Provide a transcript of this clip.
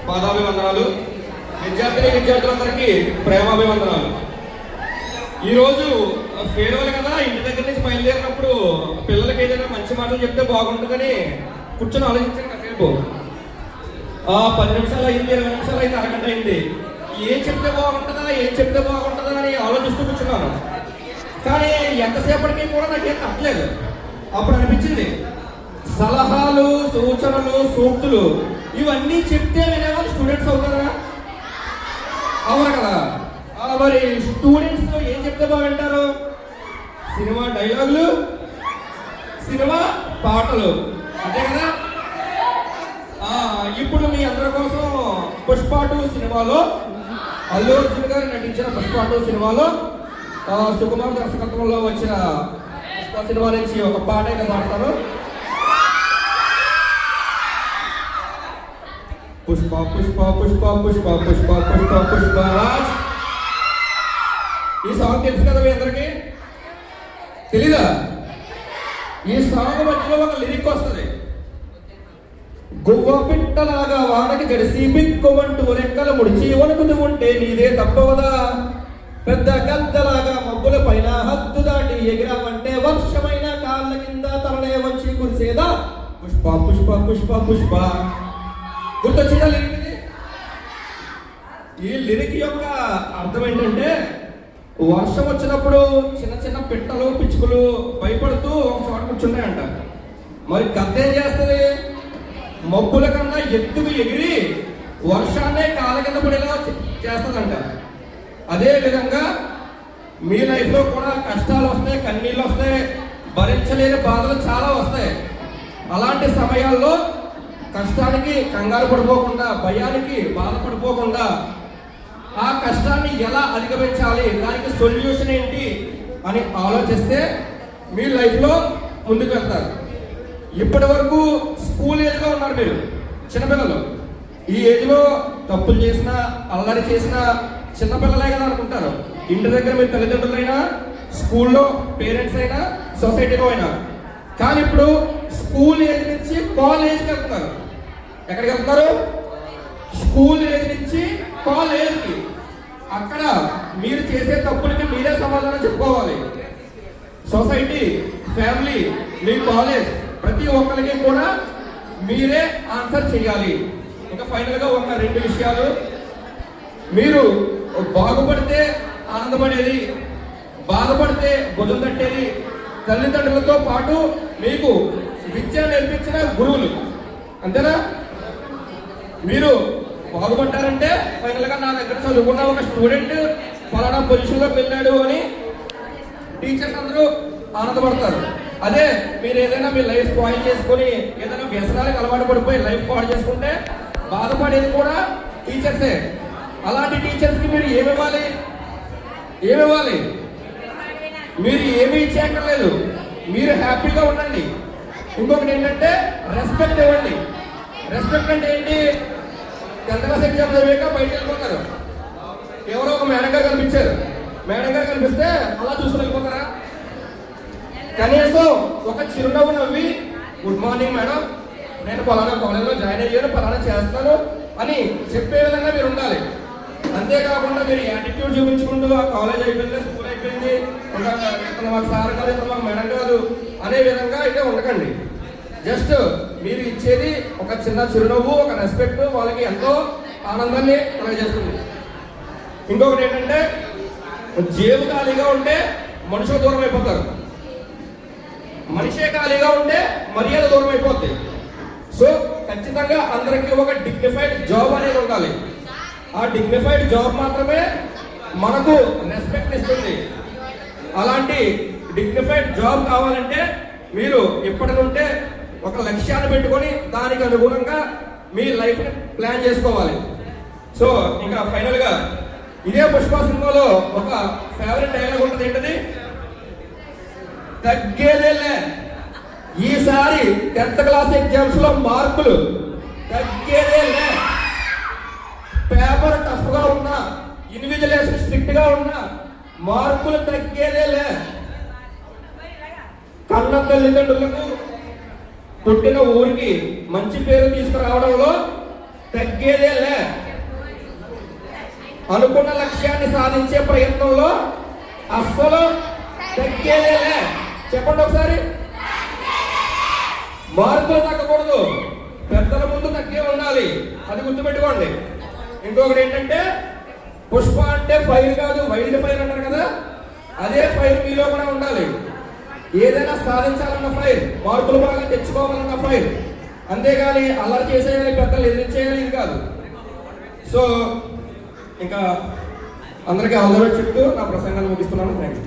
పాదాభివందనాలు. విద్యార్థులందరికీ ప్రేమాభివందనాలు. ఈరోజు ఫేర్వెల్ కదా, ఇంటి దగ్గర నుంచి బయలుదేరినప్పుడు పిల్లలకి ఏదైనా మంచి మాటలు చెప్తే బాగుంటుందని కూర్చొని ఆలోచించాను కాసేపు. 10 నిమిషాలు అయింది, 20 నిమిషాలు అయింది, అరగంట అయింది. ఏం చెప్తే బాగుంటుందా అని ఆలోచిస్తూ కూర్చున్నాను. కానీ ఎంతసేపటికి కూడా నాకేం తప్పలేదు. అప్పుడు అనిపించింది, సలహాలు, సూచనలు, సూక్తులు ఇవన్నీ చెప్తే వినేవాళ్ళు స్టూడెంట్స్ అవుతారా? అవును కదా. మరి స్టూడెంట్స్ ఏం చెప్తే బాగుంటారు? సినిమా డైలాగులు, సినిమా పాటలు, అంతే కదా. ఇప్పుడు మీ అందరి కోసం పుష్ప 2 సినిమాలో, అల్లు అర్జున్ గారు నటించిన పుష్ప 2 సినిమాలో సుకుమార్ దర్శకత్వంలో వచ్చిన పుష్ప సినిమా నుంచి ఒక పాట అయితే పాడతాను. పుష్ప పుష్ప పుష్ప పుష్ప పుష్ప పుష్ప పుష్ప రాజ్. ఈ సాంగ్ తెలుసు కదా మీ అందరికి? తెలీదా? ఈ సాంగ్ మధ్యలో ఒక లిరిక్ వస్తుంది. గువ్వ పిట్టలాగా వానకి జడిసి బిక్కుమంటూ రెక్కలు ముడిచి వణుకుతూ ఉంటే నీదే తప్పవదా, పెద్ద గద్దలాగా మబ్బుల పైన హద్దు దాటి ఎగిరామంటే వర్షమైన కాళ్ళ కింద తలనే వచ్చి కురిసేదా. పుష్ప పుష్ప పుష్ప పుష్ప. గుర్తొచ్చిన లిరిక్ ఇది. ఈ లిరిక్ యొక్క అర్థం ఏంటంటే, వర్షం వచ్చినప్పుడు చిన్న చిన్న పిట్టలు, పిచ్చుకలు భయపడుతూ ఒక చోట కూర్చుంటాయంట. మరి గద్ద ఏం చేస్తుంది? మబ్బుల కన్నా ఎత్తుకు ఎగిరి వర్షాన్నే కాళ్ళ కింద పడేలా చేస్తుందంట. అదే విధంగా మీ లైఫ్లో కూడా కష్టాలు వస్తాయి, కన్నీళ్ళు వస్తాయి, భరించలేని బాధలు చాలా వస్తాయి. అలాంటి సమయాల్లో కష్టానికి కంగారు పడిపోకుండా, భయానికి బాధపడిపోకుండా ఆ కష్టాన్ని ఎలా అధిగమించాలి, దానికి సొల్యూషన్ ఏంటి అని ఆలోచిస్తే మీ లైఫ్లో ముందుకు వెళ్తారు. ఇప్పటి వరకు స్కూల్ ఏజ్లో ఉన్నారు మీరు, చిన్నపిల్లలు. ఈ ఏజ్లో తప్పులు చేసినా, అల్లరి చేసినా చిన్నపిల్లలే కదా అనుకుంటారు. ఇంటి దగ్గర మీ తల్లిదండ్రులైనా, స్కూల్లో పేరెంట్స్ అయినా, సొసైటీలో అయినా. కానీ ఇప్పుడు స్కూల్ ఏజ్ నుంచి కాలేజ్కి వెళ్తున్నారు. ఎక్కడికి వెళ్తున్నారు? స్కూల్ ఏజ్ నుంచి కాలేజ్కి. అక్కడ మీరు చేసే తప్పులకి మీరే సమాధానం చెప్పుకోవాలి. సొసైటీ, ఫ్యామిలీ, మీ కాలేజ్, ప్రతి ఒక్కరికి కూడా మీరే ఆన్సర్ చేయాలి. ఇంకా ఫైనల్గా ఒక 2 విషయాలు. మీరు బాగుపడితే ఆనందపడేది, బాధపడితే భుజం తట్టేది తల్లిదండ్రులతో పాటు మీకు విద్య నేర్పించిన గురువులు, అంతేనా? మీరు బాగుపడ్డారంటే ఫైనల్గా నా దగ్గర చదువుకున్న ఒక స్టూడెంట్ ఫలానా పొజిషన్లోకి వెళ్ళాడు అని టీచర్స్ అందరూ ఆనందపడతారు. అదే మీరు ఏదైనా మీ లైఫ్ స్పాయిల్ చేసుకొని ఏదైనా వ్యసనాలకు అలవాటు పడిపోయి లైఫ్ పాడు చేసుకుంటే బాధపడేది కూడా టీచర్సే. అలాంటి టీచర్స్కి మీరు ఏమివ్వాలి? మీరు ఏమీ ఇచ్చేయక్కర్లేదు. మీరు హ్యాపీగా ఉండండి. ఇంకొకటి ఏంటంటే రెస్పెక్ట్ ఇవ్వండి. రెస్పెక్ట్ అంటే ఏంటి? 10th క్లాస్ ఎగ్జామ్ చదివాక బయటకు వెళ్ళిపోతారు. ఎవరో ఒక మేడం గారు కనిపించారు. మేడం గారు కనిపిస్తే అలా చూసుకుని వెళ్ళిపోతారా? కనీసం ఒక చిరునవ్వు నవ్వి, గుడ్ మార్నింగ్ మేడం, నేను పలానా కాలేజ్లో జాయిన్ అయ్యాను, పలానా చేస్తాను అని చెప్పే విధంగా మీరు ఉండాలి. అంతేకాకుండా మీరు యాటిట్యూడ్ చూపించుకుంటూ ఆ కాలేజ్ అయిపోయింది, స్కూల్ అయిపోయింది, ఇతను మాకు సార్ కాదు, ఇతను మాకు మేడం కాదు అనే విధంగా అయితే ఉండకండి. జస్ట్ మీరు ఇచ్చేది ఒక చిన్న చిరునవ్వు, ఒక రెస్పెక్ట్ వాళ్ళకి ఎంతో ఆనందాన్ని కలుగజేస్తుంది. ఇంకొకటి ఏంటంటే, జేబు ఖాళీగా ఉంటే మనుషులు దూరం అయిపోతారు, మనిషే ఖాళీగా ఉంటే మర్యాద దూరం అయిపోద్ది. సో ఖచ్చితంగా అందరికీ ఒక డిగ్నిఫైడ్ జాబ్ అనేది ఉండాలి. ఆ డిగ్నిఫైడ్ జాబ్ మాత్రమే మనకు రెస్పెక్ట్ ఇస్తుంది. అలాంటి డిగ్నిఫైడ్ జాబ్ కావాలంటే మీరు ఇప్పటి నుండే ఒక లక్ష్యాన్ని పెట్టుకొని దానికి అనుగుణంగా మీ లైఫ్ని ప్లాన్ చేసుకోవాలి. సో ఇంకా ఫైనల్గా ఇదే పుష్ప సినిమాలో ఒక ఫేవరెట్ డైలాగ్ ఉంటుంది. ఏంటది? తగ్గేదేలే, ఈసారి 10th క్లాస్ ఎగ్జామ్స్ లో మార్కులు తగ్గేదేలే. పేపర్ టఫ్ గా ఉన్నా, ఇన్విజిలేషన్ స్ట్రిక్ట్ గా ఉన్నా మార్కులు తగ్గేదేలే. కన్న తల్లిదండ్రులకు పుట్టిన ఊరికి మంచి పేరు తీసుకురావడంలో తగ్గేదేలే. అనుకున్న లక్ష్యాన్ని సాధించే ప్రయత్నంలో అస్సలు తగ్గేదేలే. చెప్పండి ఒకసారి. మార్కులు తగ్గకూడదు, పెద్దల ముందు తగ్గే ఉండాలి, అది గుర్తుపెట్టుకోండి. ఇంకొకటి ఏంటంటే పుష్ప అంటే ఫైర్ కాదు, వైల్డ్ ఫైర్ అంటారు కదా, అదే ఫైర్ మీలో కూడా ఉండాలి. ఏదైనా సాధించాలన్న ఫైర్, మార్కులు బాగా తెచ్చుకోవాలన్న ఫైర్, అంతేగాని అల్లరి చేసేయాలి, పెద్దలు ఎదిరించేయాలి ఇది కాదు. సో ఇంకా అందరికీ ఆల్ ది బెస్ట్ చెప్తూ నా ప్రసంగాన్ని ముగిస్తున్నాను. Thank you.